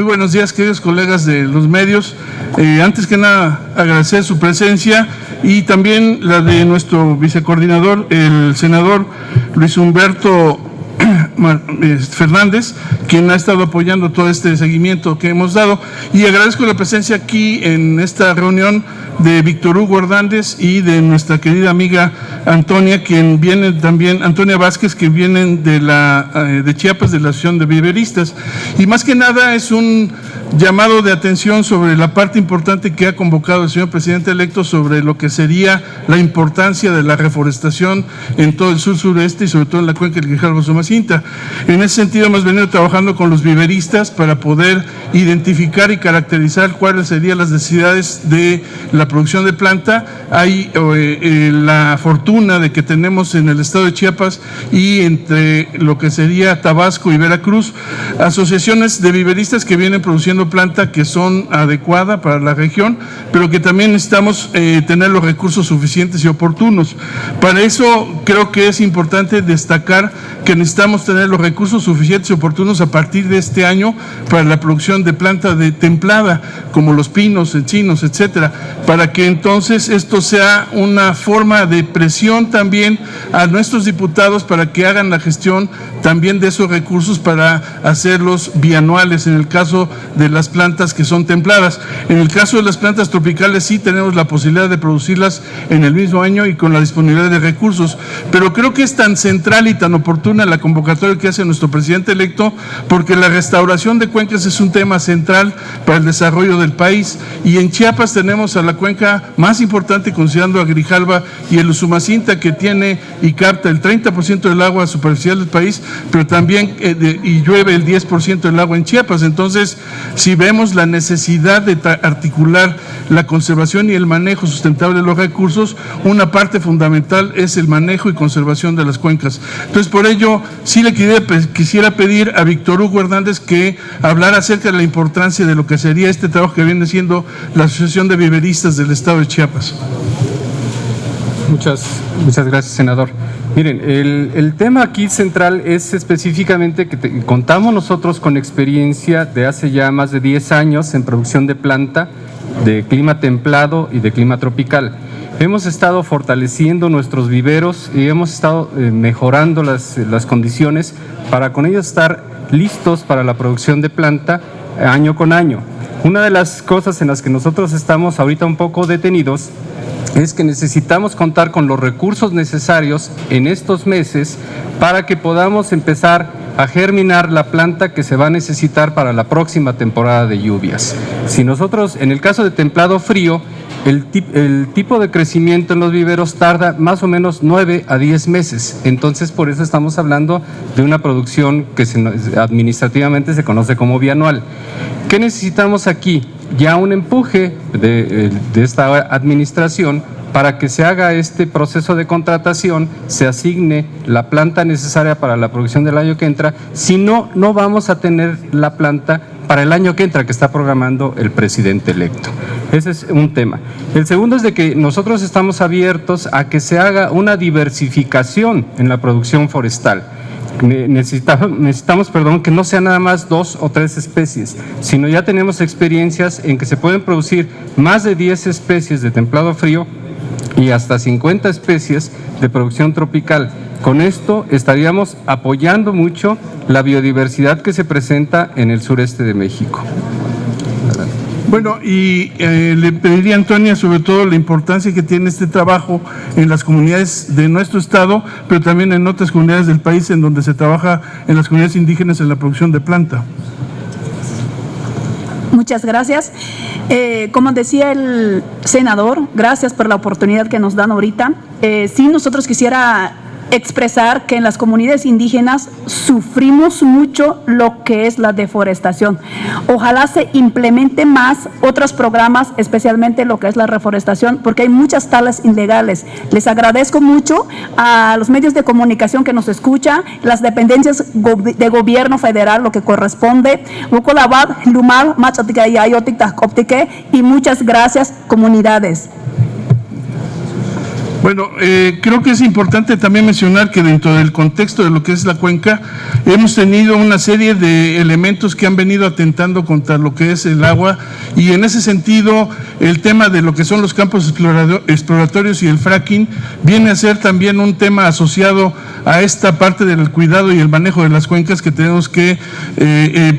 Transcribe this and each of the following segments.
Muy buenos días, queridos colegas de los medios. Antes que nada, agradecer su presencia y también la de nuestro vicecoordinador, el senador Luis Humberto Fernández, quien ha estado apoyando todo este seguimiento que hemos dado, y agradezco la presencia aquí en esta reunión de Víctor Hugo Hernández y de nuestra querida amiga Antonia, quien viene también, Antonia Vázquez, que vienen de Chiapas, de la Asociación de Viveristas, y más que nada es un llamado de atención sobre la parte importante que ha convocado el señor presidente electo sobre lo que sería la importancia de la reforestación en todo el sur-sureste y sobre todo en la cuenca del Grijalva-Usumacinta. En ese sentido hemos venido trabajando con los viveristas para poder identificar y caracterizar cuáles serían las necesidades de la producción de planta. Hay la fortuna de que tenemos en el estado de Chiapas y entre lo que sería Tabasco y Veracruz, asociaciones de viveristas que vienen produciendo planta que son adecuadas para la región, pero que también necesitamos tener los recursos suficientes y oportunos. Para eso creo que es importante destacar que necesitamos tener los recursos suficientes y oportunos a partir de este año para la producción de planta de templada, como los pinos, encinos, etcétera, para que entonces esto sea una forma de presión también a nuestros diputados para que hagan la gestión también de esos recursos para hacerlos bianuales en el caso de las plantas que son templadas. En el caso de las plantas tropicales sí tenemos la posibilidad de producirlas en el mismo año y con la disponibilidad de recursos, pero creo que es tan central y tan oportuna la convocatoria que hace nuestro presidente electo, porque la restauración de cuencas es un tema central para el desarrollo del país, y en Chiapas tenemos a la cuenca más importante, considerando a Grijalva y el Usumacinta, que tiene y capta el 30% del agua superficial del país, pero también y llueve el 10% del agua en Chiapas. Entonces, si vemos la necesidad de articular la conservación y el manejo sustentable de los recursos, una parte fundamental es el manejo y conservación de las cuencas. Entonces, por ello, sí le quisiera pedir a Víctor Hugo Hernández que hablara acerca de la importancia de lo que sería este trabajo que viene siendo la Asociación de Viveristas del Estado de Chiapas. Muchas gracias, senador. Miren, el tema aquí central es específicamente que contamos nosotros con experiencia de hace ya más de 10 años en producción de planta de clima templado y de clima tropical. Hemos estado fortaleciendo nuestros viveros y hemos estado mejorando las condiciones para con ellos estar listos para la producción de planta año con año. Una de las cosas en las que nosotros estamos ahorita un poco detenidos es que necesitamos contar con los recursos necesarios en estos meses para que podamos empezar a germinar la planta que se va a necesitar para la próxima temporada de lluvias. Si nosotros, en el caso de templado frío, el tipo de crecimiento en los viveros tarda más o menos 9 a 10 meses. Entonces, por eso estamos hablando de una producción que administrativamente se conoce como bianual. ¿Qué necesitamos aquí? Ya un empuje de esta administración para que se haga este proceso de contratación, se asigne la planta necesaria para la producción del año que entra. Si no, no vamos a tener la planta para el año que entra que está programando el presidente electo. Ese es un tema. El segundo es de que nosotros estamos abiertos a que se haga una diversificación en la producción forestal. Necesitamos, que no sean nada más 2 o 3 especies, sino ya tenemos experiencias en que se pueden producir más de 10 especies de templado frío y hasta 50 especies de producción tropical. Con esto estaríamos apoyando mucho la biodiversidad que se presenta en el sureste de México. Bueno, y le pediría a Antonia sobre todo la importancia que tiene este trabajo en las comunidades de nuestro estado, pero también en otras comunidades del país en donde se trabaja en las comunidades indígenas en la producción de planta. Muchas gracias. Como decía el senador, gracias por la oportunidad que nos dan ahorita. Sí, nosotros quisiera expresar que en las comunidades indígenas sufrimos mucho lo que es la deforestación. Ojalá se implemente más otros programas, especialmente lo que es la reforestación, porque hay muchas talas ilegales. Les agradezco mucho a los medios de comunicación que nos escuchan, las dependencias de gobierno federal, lo que corresponde, y muchas gracias, comunidades. Bueno, creo que es importante también mencionar que dentro del contexto de lo que es la cuenca, hemos tenido una serie de elementos que han venido atentando contra lo que es el agua, y en ese sentido el tema de lo que son los campos exploratorios y el fracking viene a ser también un tema asociado a esta parte del cuidado y el manejo de las cuencas, que tenemos que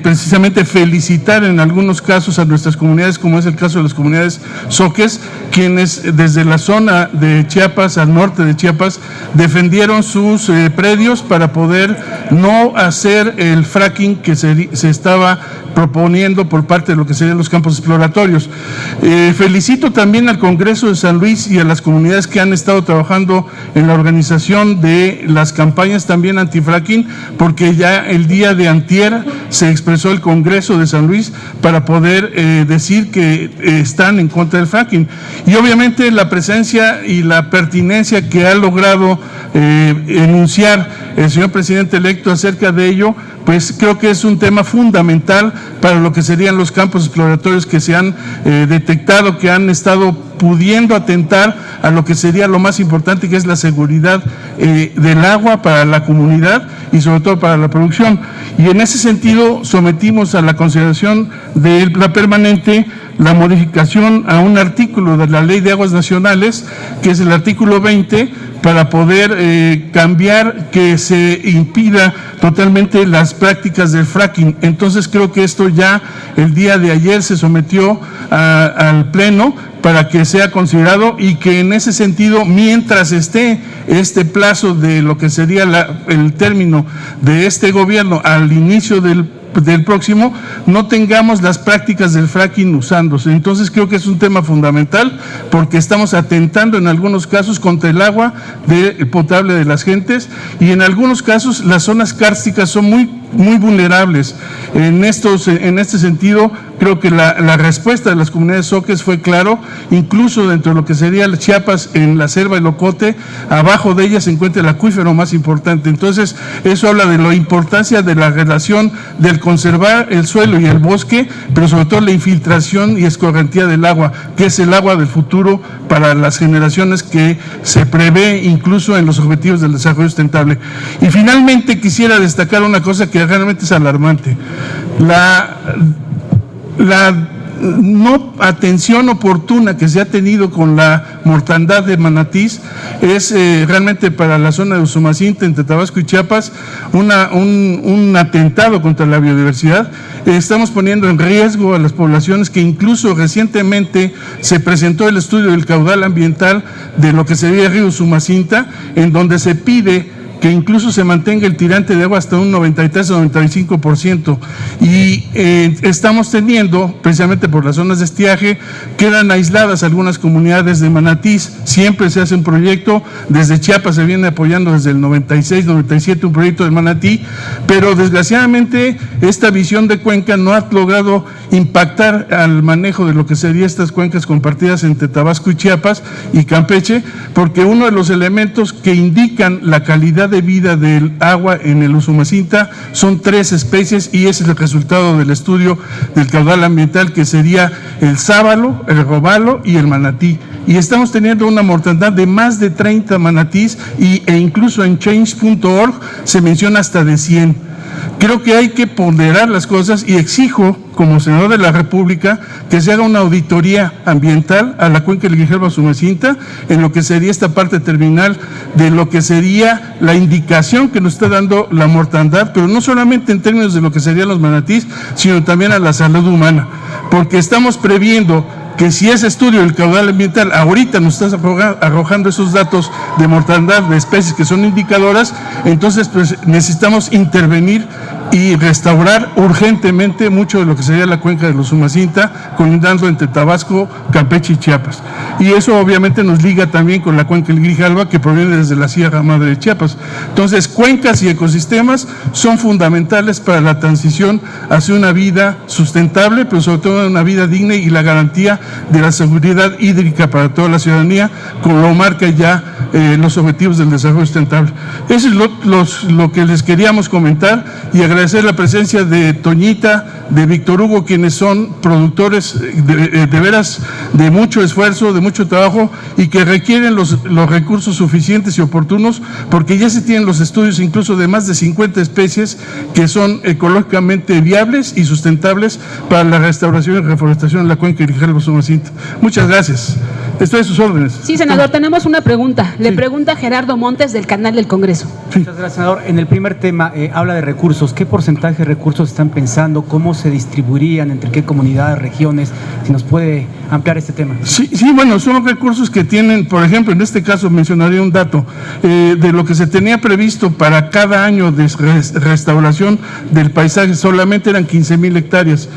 precisamente felicitar en algunos casos a nuestras comunidades, como es el caso de las comunidades zoques, quienes desde la zona de Chiapas, al norte de Chiapas, defendieron sus predios para poder no hacer el fracking que se estaba proponiendo por parte de lo que serían los campos exploratorios. Felicito también al Congreso de San Luis y a las comunidades que han estado trabajando en la organización de las campañas también anti-fracking, porque ya el día de antier se expresó el Congreso de San Luis para poder decir que están en contra del fracking. Y obviamente la presencia y la pertinencia que ha logrado enunciar el señor presidente electo acerca de ello, pues creo que es un tema fundamental para lo que serían los campos exploratorios que se han detectado, que han estado pudiendo atentar a lo que sería lo más importante, que es la seguridad del agua para la comunidad y sobre todo para la producción. Y en ese sentido sometimos a la consideración de la permanente la modificación a un artículo de la Ley de Aguas Nacionales, que es el artículo 20, para poder cambiar que se impida totalmente las prácticas del fracking. Entonces creo que esto ya el día de ayer se sometió al Pleno para que sea considerado, y que en ese sentido, mientras esté este plazo de lo que sería el término de este gobierno al inicio del próximo, no tengamos las prácticas del fracking usándose. Entonces creo que es un tema fundamental, porque estamos atentando en algunos casos contra el agua potable de las gentes, y en algunos casos las zonas kársticas son muy vulnerables. En este sentido, creo que la respuesta de las comunidades zoques fue claro. Incluso dentro de lo que sería Chiapas, en la selva del Ocote, abajo de ella se encuentra el acuífero más importante. Entonces eso habla de la importancia de la relación del conservar el suelo y el bosque, pero sobre todo la infiltración y escorrentía del agua, que es el agua del futuro para las generaciones que se prevé incluso en los objetivos del desarrollo sustentable. Y finalmente quisiera destacar una cosa que realmente es alarmante: la no atención oportuna que se ha tenido con la mortandad de manatís. Es realmente para la zona de Usumacinta, entre Tabasco y Chiapas, un atentado contra la biodiversidad. Estamos poniendo en riesgo a las poblaciones, que incluso recientemente se presentó el estudio del caudal ambiental de lo que sería el río Usumacinta, en donde se pide que incluso se mantenga el tirante de agua hasta un 93 o 95%. Y estamos teniendo, precisamente por las zonas de estiaje, quedan aisladas algunas comunidades de manatís. Siempre se hace un proyecto, desde Chiapas se viene apoyando desde el 96, 97 un proyecto de manatí, pero desgraciadamente esta visión de cuenca no ha logrado impactar al manejo de lo que serían estas cuencas compartidas entre Tabasco y Chiapas y Campeche, porque uno de los elementos que indican la calidad de vida del agua en el Usumacinta son 3 especies, y ese es el resultado del estudio del caudal ambiental, que sería el sábalo, el robalo y el manatí. Y estamos teniendo una mortandad de más de 30 manatís, e incluso en change.org se menciona hasta de 100. Creo que hay que ponderar las cosas, y exijo como senador de la República que se haga una auditoría ambiental a la cuenca del Grijalva-Usumacinta en lo que sería esta parte terminal de lo que sería la indicación que nos está dando la mortandad, pero no solamente en términos de lo que serían los manatís, sino también a la salud humana, porque estamos previendo que si ese estudio del caudal ambiental ahorita nos está arrojando esos datos de mortandad de especies que son indicadoras, entonces pues necesitamos intervenir y restaurar urgentemente mucho de lo que sería la cuenca de los Usumacinta, colindando entre Tabasco, Campeche y Chiapas. Y eso obviamente nos liga también con la cuenca del Grijalva, que proviene desde la Sierra Madre de Chiapas. Entonces, cuencas y ecosistemas son fundamentales para la transición hacia una vida sustentable, pero sobre todo una vida digna, y la garantía de la seguridad hídrica para toda la ciudadanía, como lo marca ya los objetivos del desarrollo sustentable. Eso es lo que les queríamos comentar, y agradecer agradecer la presencia de Toñita, de Víctor Hugo, quienes son productores de veras de mucho esfuerzo, de mucho trabajo y que requieren los recursos suficientes y oportunos, porque ya se tienen los estudios incluso de más de 50 especies que son ecológicamente viables y sustentables para la restauración y reforestación en la cuenca Grijalbo-Somacinta. Muchas gracias. Estoy a sus órdenes. Sí, senador, tenemos una pregunta. Le pregunta Gerardo Montes del canal del Congreso. Sí. Muchas gracias, senador. En el primer tema habla de recursos. ¿Qué porcentaje de recursos están pensando? ¿Cómo se distribuirían? ¿Entre qué comunidades, regiones? Si nos puede ampliar este tema. Sí, bueno, son recursos que tienen, por ejemplo, en este caso mencionaría un dato, de lo que se tenía previsto para cada año de restauración del paisaje, solamente eran 15,000 hectáreas.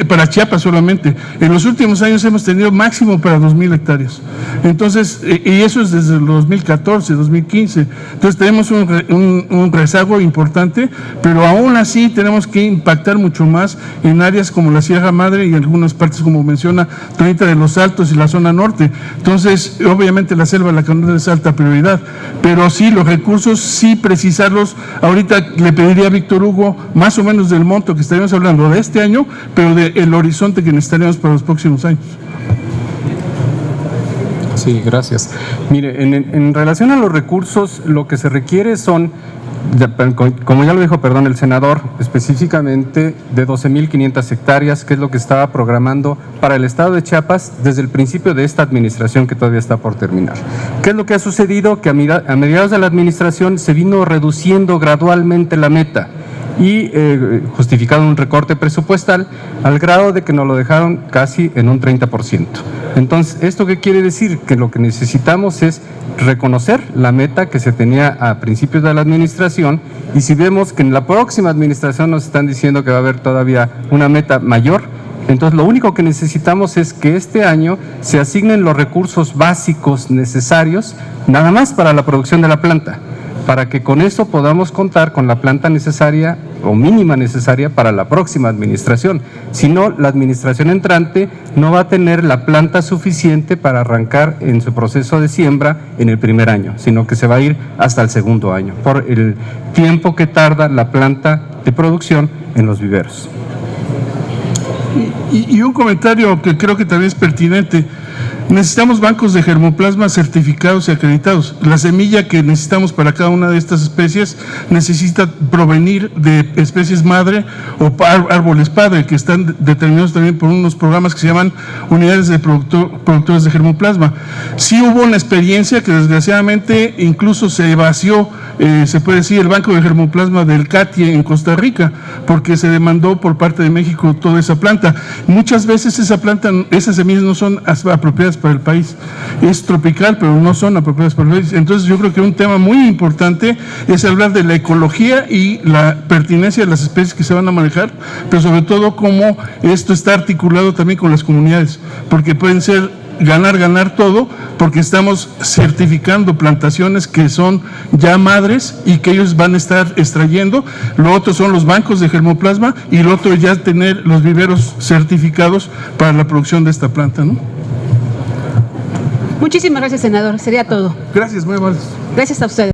Para Chiapas solamente. En los últimos años hemos tenido máximo para 2,000 hectáreas. Entonces, y eso es desde el 2014, 2015. Entonces tenemos un rezago importante, pero aún así tenemos que impactar mucho más en áreas como la Sierra Madre y algunas partes, como menciona Tonita, de los Altos y la zona norte. Entonces, obviamente la selva la Canora es alta prioridad, pero sí, los recursos, sí precisarlos. Ahorita le pediría a Víctor Hugo más o menos del monto que estaríamos hablando de este año, pero del horizonte que necesitaríamos para los próximos años. Sí, gracias. Mire, en relación a los recursos, lo que se requiere son, como ya lo dijo, el senador, específicamente de 12,500 hectáreas, que es lo que estaba programando para el estado de Chiapas desde el principio de esta administración que todavía está por terminar. ¿Qué es lo que ha sucedido? Que a mediados de la administración se vino reduciendo gradualmente la meta y justificado un recorte presupuestal al grado de que nos lo dejaron casi en un 30%. Entonces, ¿esto qué quiere decir? Que lo que necesitamos es reconocer la meta que se tenía a principios de la administración, y si vemos que en la próxima administración nos están diciendo que va a haber todavía una meta mayor, entonces lo único que necesitamos es que este año se asignen los recursos básicos necesarios nada más para la producción de la planta, para que con eso podamos contar con la planta necesaria o mínima necesaria para la próxima administración. Si no, la administración entrante no va a tener la planta suficiente para arrancar en su proceso de siembra en el primer año, sino que se va a ir hasta el segundo año, por el tiempo que tarda la planta de producción en los viveros. Y un comentario que creo que también es pertinente. Necesitamos bancos de germoplasma certificados y acreditados. La semilla que necesitamos para cada una de estas especies necesita provenir de especies madre o árboles padre, que están determinados también por unos programas que se llaman unidades de productores de germoplasma. Sí hubo una experiencia que desgraciadamente incluso se vació, se puede decir, el banco de germoplasma del CATIE en Costa Rica, porque se demandó por parte de México toda esa planta. Muchas veces esas semillas no son apropiadas para el país. Es tropical, pero no son apropiadas para el país. Entonces yo creo que un tema muy importante es hablar de la ecología y la pertinencia de las especies que se van a manejar, pero sobre todo cómo esto está articulado también con las comunidades, porque pueden ser ganar todo, porque estamos certificando plantaciones que son ya madres y que ellos van a estar extrayendo. Lo otro son los bancos de germoplasma y lo otro ya tener los viveros certificados para la producción de esta planta, ¿no? Muchísimas gracias, senador. Sería todo. Gracias, muy amables. Gracias a ustedes.